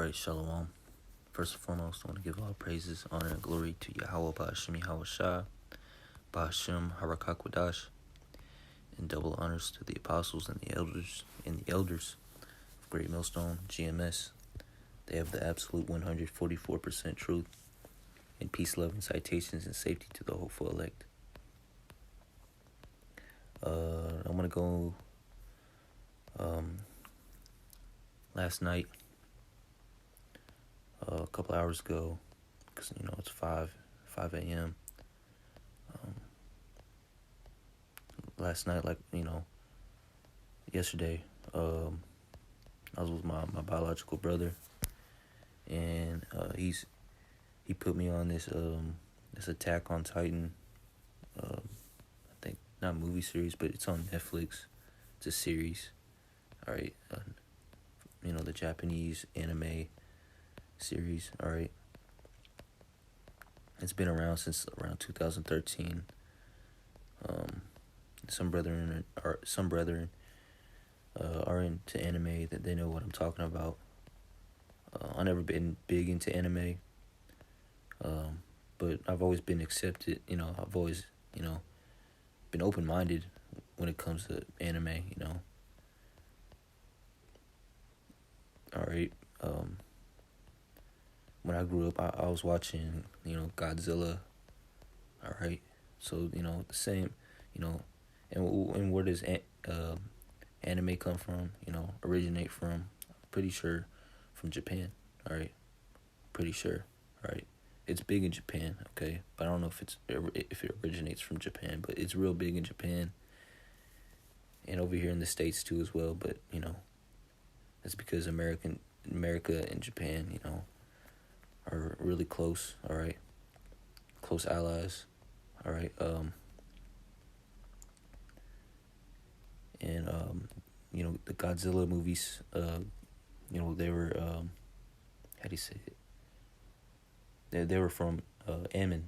Alright, Shalom. First and foremost, I want to give all praises, honor, and glory to Yahweh, Ba'ashem Yahweh Shah, Ba'ashem Harakakwadash, and double honors to the apostles and the elders of Great Millstone, GMS. They have the absolute 144% truth, and peace, love, and citations, and safety to the hopeful elect. I'm going to go last night, a couple hours ago, because, it's 5 a.m. Last night, yesterday, I was with my biological brother, and he put me on this Attack on Titan, I think, not movie series, but it's on Netflix. It's a series, alright, the Japanese anime series, alright. It's been around since around 2013. Some brethren are into anime, that they know what I'm talking about. I've never been big into anime, but I've always been accepted. I've always been open-minded when it comes to anime. All right. When I grew up, I was watching Godzilla. All right. So the same. And where does anime come from? Originate from? Pretty sure from Japan. All right. Pretty sure. All right. It's big in Japan. Okay, but I don't know if it originates from Japan, but it's real big in Japan. And over here in the States too as well. But that's because America and Japan, are really close. All right. Close allies. All right. And the Godzilla movies, they were, how do you say it? They were from Ammon,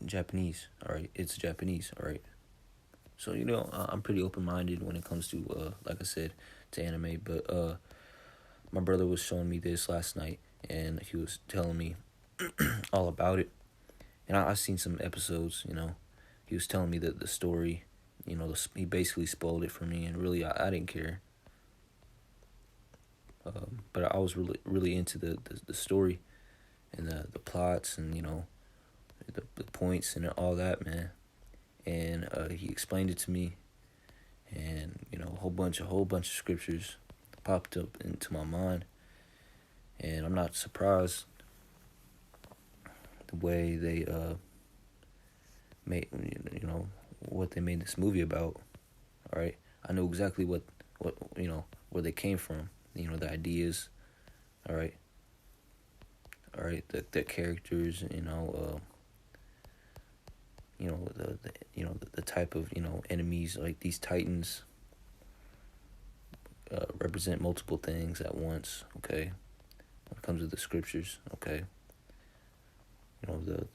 Japanese. All right, it's Japanese. All right. So I'm pretty open-minded when it comes to like I said, to anime. But my brother was showing me this last night, and he was telling me all about it. And I've seen some episodes. He was telling me the story. He basically spoiled it for me, and really, I didn't care. But I was really into the story, and the plots, and the points and all that, man. And he explained it to me, and a whole bunch of scriptures popped up into my mind, and I'm not surprised the way they made what they made this movie about. All right, I know exactly what where they came from. The ideas. All right. The characters. The type of enemies, like these titans represent multiple things at once. Okay, when it comes to the scriptures. Okay. The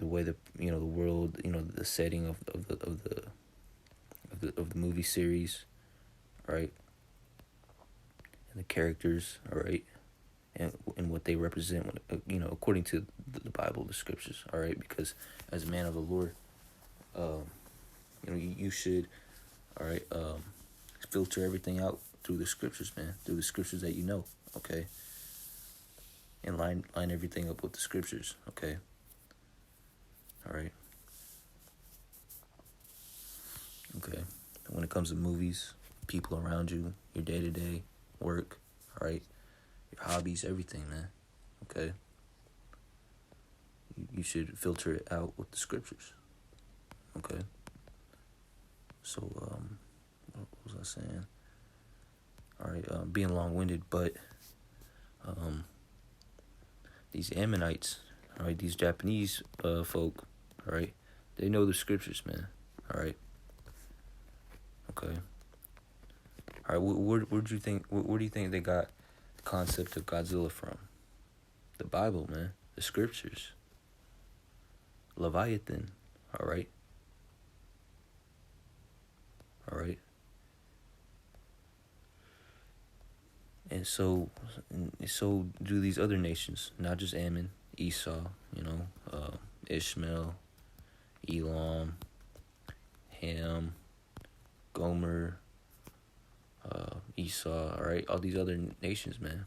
way the world, the setting of the movie series, right? And the characters, all right, and what they represent, according to the Bible, the scriptures, all right. Because as a man of the Lord, you should, all right, filter everything out through the scriptures, man. Through the scriptures that okay. And line everything up with the scriptures, okay? All right. Okay. When it comes to movies, people around you, your day-to-day work, all right? Your hobbies, everything, man, okay? You should filter it out with the scriptures, okay? So, what was I saying? All right, being long-winded, but, these Ammonites, all right, these Japanese folk, all right, they know the scriptures, man, all right, okay, all right, where do you think they got the concept of Godzilla from? The Bible, man, the scriptures, Leviathan, all right, And so do these other nations, not just Ammon, Esau, Ishmael, Elam, Ham, Gomer, Esau, all right, all these other nations, man,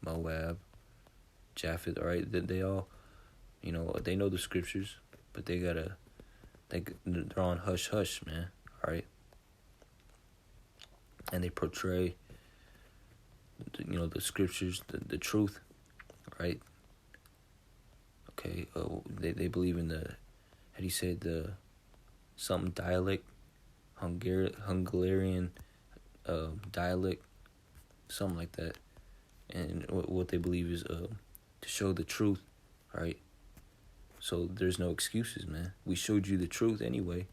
Moab, Japheth, all right, they all, they know the scriptures, but they're on hush hush, man, all right, and they portray, the scriptures, the truth, right? Okay, they believe in how do you say, the something dialect, Hungarian dialect, something like that. And what they believe is to show the truth, right? So there's no excuses, man. We showed you the truth anyway,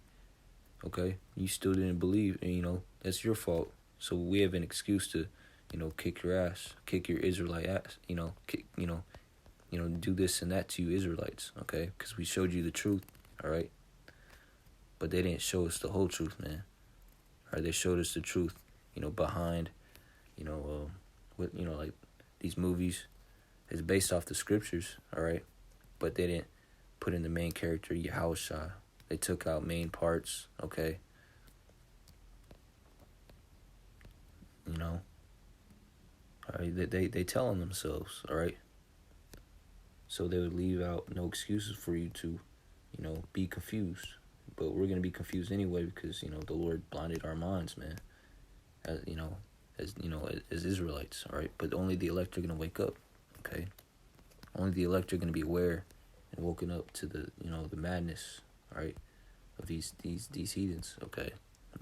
okay? You still didn't believe, and that's your fault. So we have an excuse to, kick your ass, kick your Israelite ass, do this and that to you Israelites, okay? Because we showed you the truth, all right? But they didn't show us the whole truth, man. All right, they showed us the truth, behind, like these movies is based off the scriptures, all right? But they didn't put in the main character, Yahushua. They took out main parts, okay? All right, they telling themselves, all right? So they would leave out no excuses for you to, be confused. But we're going to be confused anyway because, the Lord blinded our minds, man. As Israelites, all right? But only the elect are going to wake up, okay? Only the elect are going to be aware and woken up to the, the madness, all right, of these heathens, okay?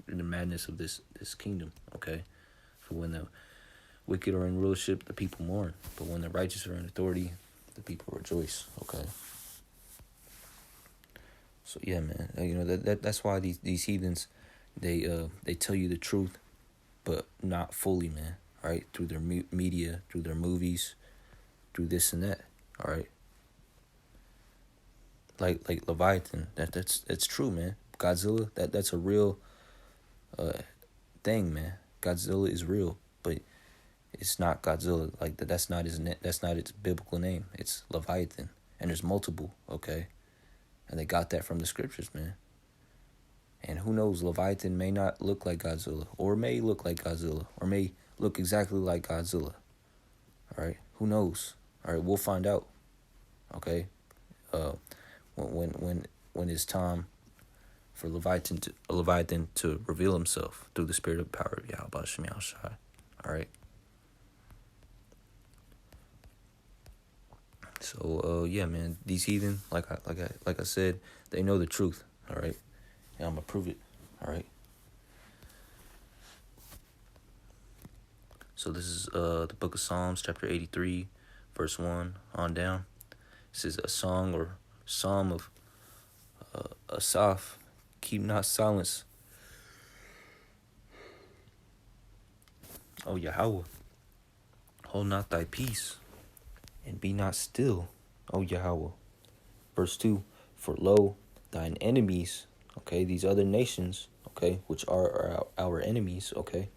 And the madness of this kingdom, okay? For when the wicked are in rulership, the people mourn. But when the righteous are in authority, the people rejoice, okay? So yeah, man, that's why these heathens, they tell you the truth, but not fully, man. All right, through their media, through their movies, through this and that. All right, like Leviathan, that's true, man. Godzilla, that's a real thing, man. Godzilla is real, but it's not Godzilla. Like that's not that's not its biblical name. It's Leviathan, and there's multiple. Okay. And they got that from the scriptures, man. And who knows, Leviathan may not look like Godzilla, or may look like Godzilla, or may look exactly like Godzilla. All right, who knows? All right, we'll find out. Okay, when it's time for Leviathan to reveal himself through the spirit of power of Yahweh Shem Yahushai. All right. So yeah, man, these heathen, like I said, they know the truth. All right, and I'm gonna prove it. All right. So this is the book of Psalms, chapter 83, verse 1 on down. This is a song or psalm of Asaph. Keep not silence, O Yahweh. Hold not thy peace, and be not still, O Yahweh. Verse 2, for lo, thine enemies, okay, these other nations, okay, which are our enemies, okay,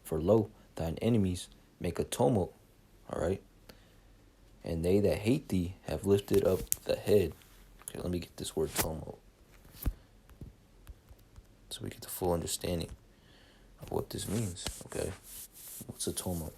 for lo, thine enemies make a tumult, all right, and they that hate thee have lifted up the head. Okay, let me get this word tumult, so we get the full understanding of what this means, okay? What's a tumult?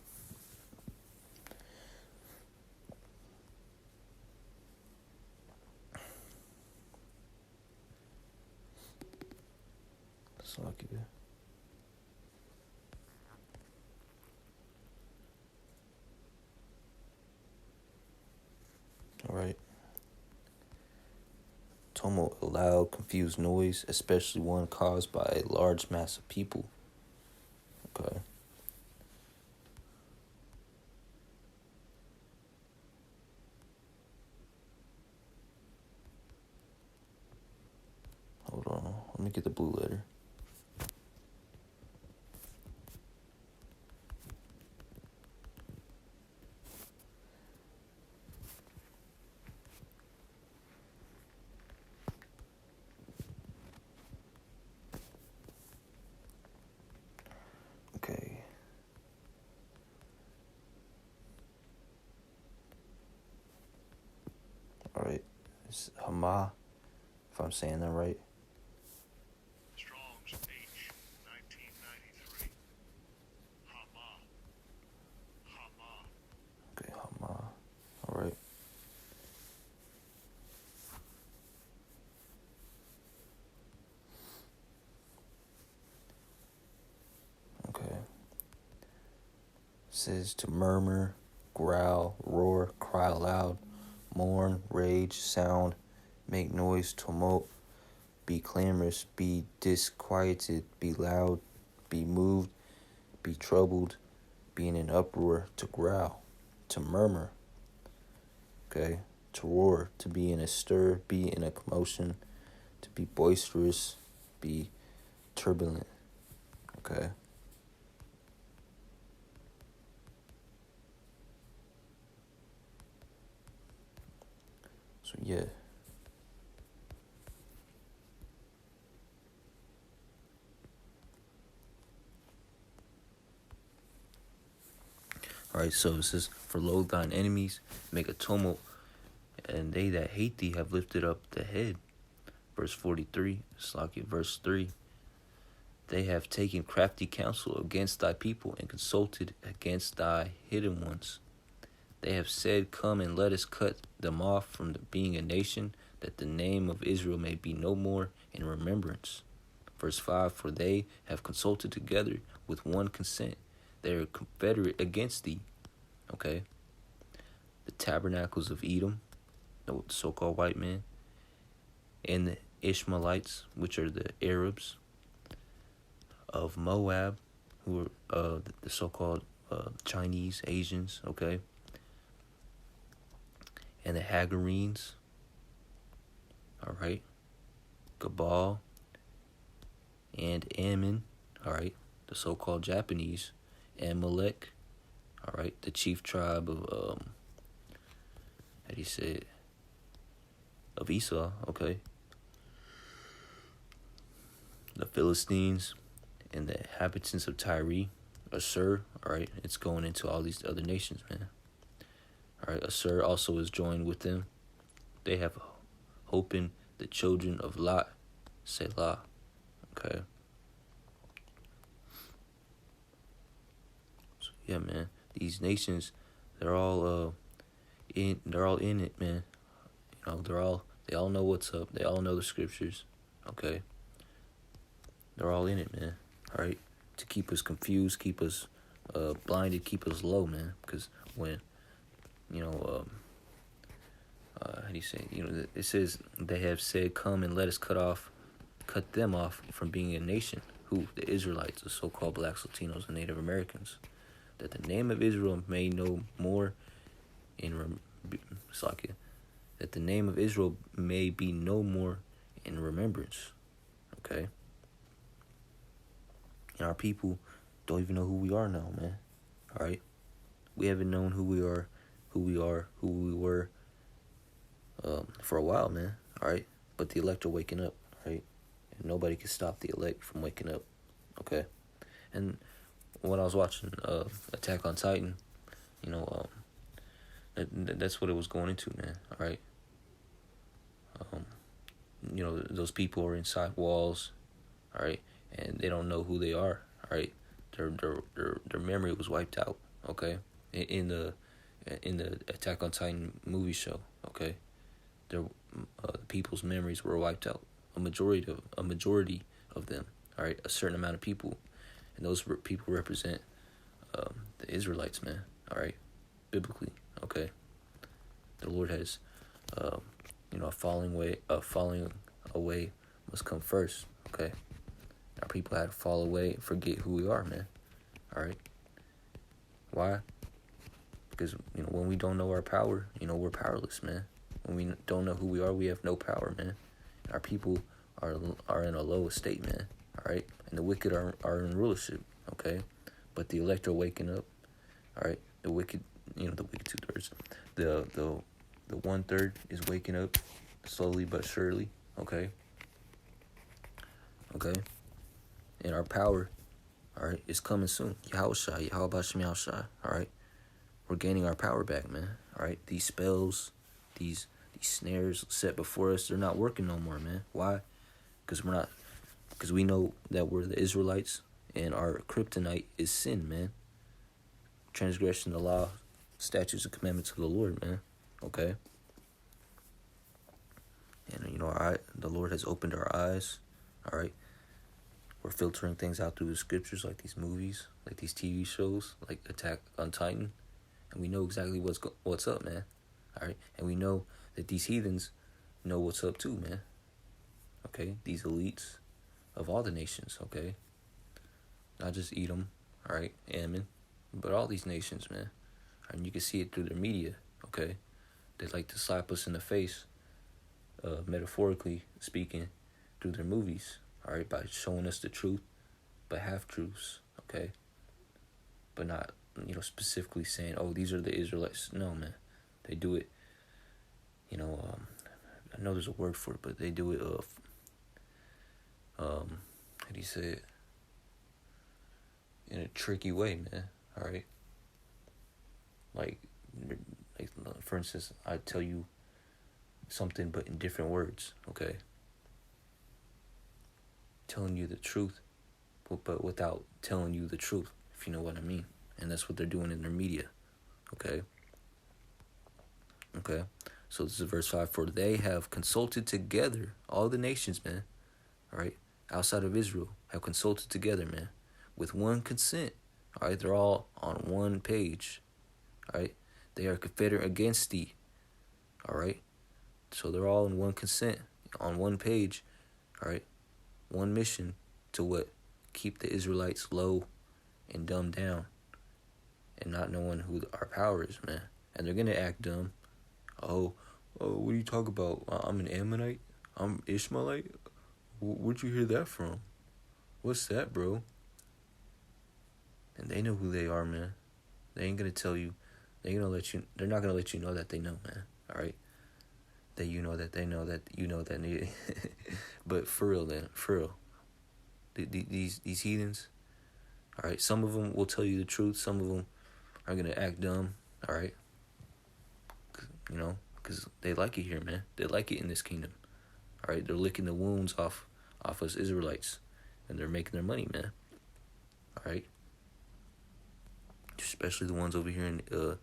All right. Tumult, a loud, confused noise, especially one caused by a large mass of people. Okay. Hold on. Let me get the blue letter. Okay. Hama, if I'm saying that right. Strong's H 1993. Hama. Hama. Okay, Hama. All right. Okay. It says to murmur, growl, roar, cry aloud, mourn, rage, sound, make noise, tumult, be clamorous, be disquieted, be loud, be moved, be troubled, be in an uproar, to growl, to murmur, okay, to roar, to be in a stir, be in a commotion, to be boisterous, be turbulent, okay. So yeah. Alright, so it says, for lo thine enemies make a tumult, and they that hate thee have lifted up the head. Verse 43, Slakia, verse 3. They have taken crafty counsel against thy people and consulted against thy hidden ones. They have said, come and let us cut them off from being a nation, that the name of Israel may be no more in remembrance. Verse 5, for they have consulted together with one consent. They are confederate against thee. Okay. The tabernacles of Edom, the so-called white men, and the Ishmaelites, which are the Arabs, of Moab, who are the so-called Chinese, Asians, okay, and the Hagarenes, all right, Gabal, and Ammon, all right, the so-called Japanese, Amalek, all right, the chief tribe of how do you say it? Of Esau, okay. The Philistines and the inhabitants of Tyre, Assur, all right, it's going into all these other nations, man. All right, Assur also is joined with them. They have hope in the children of Lot, Selah, okay. So yeah, man, these nations, they're all in it, man. You know, they all know what's up. They all know the scriptures, okay. They're all in it, man. All right, to keep us confused, keep us blinded, keep us low, man. Because when, you know, how do you say? You know, it says they have said, "Come and let us cut them off from being a nation." Who? The Israelites, the so-called blacks, Latinos, and Native Americans. That the name of Israel may no more in Slakia. That the name of Israel may be no more in remembrance. Okay. And our people don't even know who we are now, man. All right, we haven't known who we were for a while, man. All right, but the elect are waking up, right? And nobody can stop the elect from waking up. Okay, and when I was watching Attack on Titan, you know, that's what it was going into, man. All right. You know, those people are inside walls, all right, and they don't know who they are, all right. Their memory was wiped out, okay, in the Attack on Titan movie show, okay. Their people's memories were wiped out. A majority of them, all right, a certain amount of people, and those people represent the Israelites, man, all right, biblically, okay. The Lord has, you know, a falling away must come first, okay. Our people had to fall away and forget who we are, man. All right. Why? Because, you know, when we don't know our power, you know, we're powerless, man. When we don't know who we are, we have no power, man. Our people are in a low state, man. All right. And the wicked are in rulership, okay. But the elect are waking up. All right. The wicked 2/3. The 1/3 is waking up slowly but surely, okay. Okay. And our power, all right, is coming soon. Yahushua, Bashim Yahushua, all right. We're gaining our power back, man. All right. These spells, these these snares set before us, they're not working no more, man. Why? Because we know that we're the Israelites, and our kryptonite is sin, man. Transgression of the law, statutes, and commandments of the Lord, man. Okay? And, the Lord has opened our eyes, all right? We're filtering things out through the scriptures, like these movies, like these TV shows, like Attack on Titan. And we know exactly what's up, man. All right? And we know that these heathens know what's up too, man. Okay? These elites of all the nations, okay? Not just Edom, all right, Ammon, but all these nations, man. And you can see it through their media, okay? They like to slap us in the face, metaphorically speaking, through their movies, all right, by showing us the truth, but half-truths, okay? But not, specifically saying, oh, these are the Israelites. No, man. They do it, I know there's a word for it, but they do it, how do you say it? In a tricky way, man, all right? Like, for instance, I tell you something, but in different words, okay? Telling you the truth, but without telling you the truth, if you know what I mean. And that's what they're doing in their media, okay? Okay? So this is verse 5. For they have consulted together, all the nations, man, all right, outside of Israel, have consulted together, man, with one consent, all right? They're all on one page, all right? They are confederate against thee, all right? So they're all in one consent, on one page, all right? One mission to what? Keep the Israelites low and dumbed down and not knowing who our power is, man. And they're going to act dumb. Oh, what do you talk about? I'm an Ammonite? I'm Ishmaelite? Where'd you hear that from? What's that, bro? And they know who they are, man. They ain't going to tell you. They're not going to let you know that they know, man. All right? That you know that they know that you know that. But for real, then. For real. These heathens, all right? Some of them will tell you the truth. Some of them are going to act dumb, all right? Because they like it here, man. They like it in this kingdom, all right? They're licking the wounds off us Israelites, and they're making their money, man, all right? Especially the ones over here in the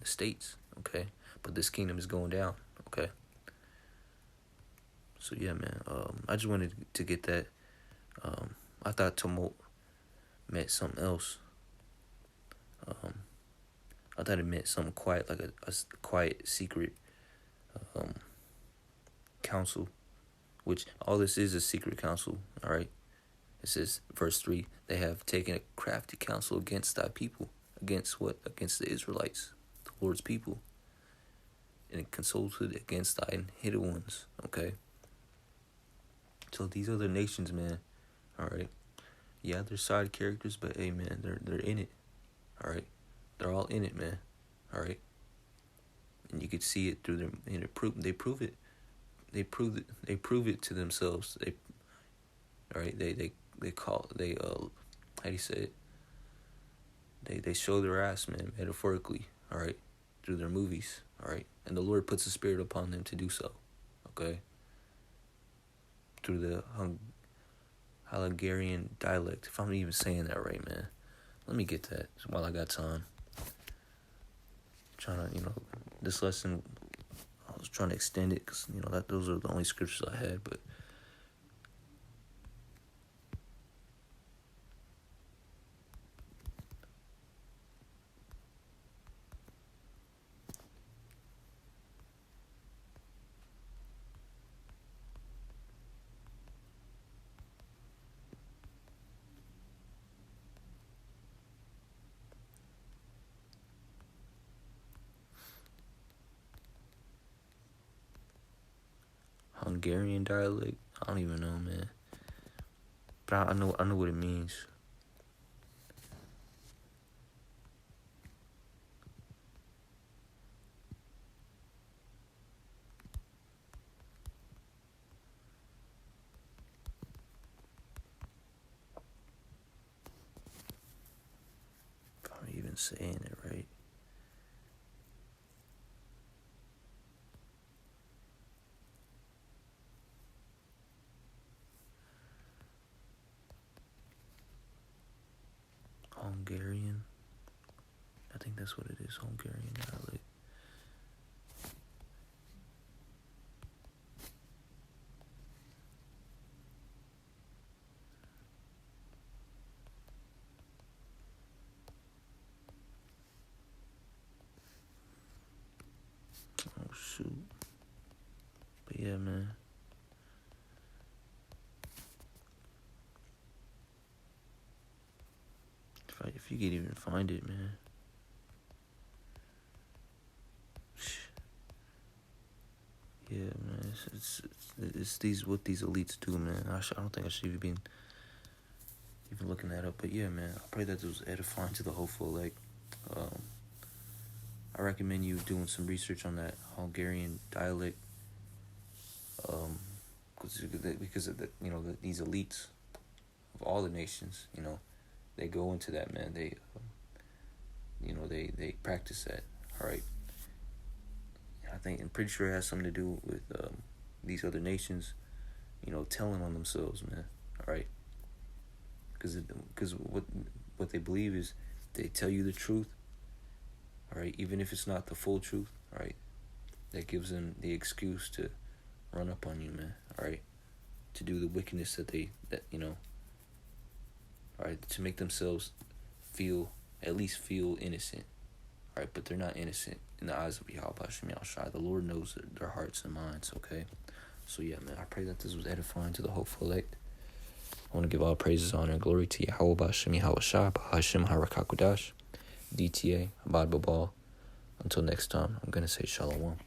States, okay? But this kingdom is going down, okay? So, yeah, man, I just wanted to get that. I thought tumult meant something else. I thought it meant something quiet, like a quiet, secret council, which all this is a secret council, all right? It says, verse 3, they have taken a crafty counsel against thy people. Against what? Against the Israelites, the Lord's people. And it consulted against thine hidden ones, okay? So these other nations, man, all right? Yeah, they're side characters, but hey, man, they're in it, all right? They're all in it, man, all right? And you could see it through them. And they prove it. They prove it to themselves. All right. How do you say it? They show their ass, man, metaphorically. All right, through their movies. All right, and the Lord puts a spirit upon them to do so. Okay. Through the Hungarian dialect, if I'm even saying that right, man. Let me get that while I got time. Trying to, this lesson, I was trying to extend it because, those are the only scriptures I had, but Hungarian dialect, I don't even know, man. But I know what it means. If I'm even saying it right. Hungarian. I think that's what it is, Hungarian dialect. Oh shoot. But yeah, man. If you could even find it, man. Yeah, man. It's these what these elites do, man. I don't think I should even looking that up. But yeah, man. I pray that it was edifying to the hopeful. Like, I recommend you doing some research on that Hungarian dialect. Because of the, these elites of all the nations, they go into that, man. They, they practice that. All right. I'm pretty sure it has something to do with these other nations, telling on themselves, man. All right. Because what they believe is they tell you the truth. All right, even if it's not the full truth. All right, that gives them the excuse to run up on you, man. All right, to do the wickedness all right, to make themselves at least feel innocent. All right, but they're not innocent in the eyes of Yahweh Hashem Yahushai. The Lord knows their hearts and minds, okay? So yeah, man, I pray that this was edifying to the hopeful elect. I want to give all praises, honor, and glory to Yahweh Hashem Yahushai, Hashem Harakakudash, DTA, Abad Babal. Until next time, I'm going to say Shalom.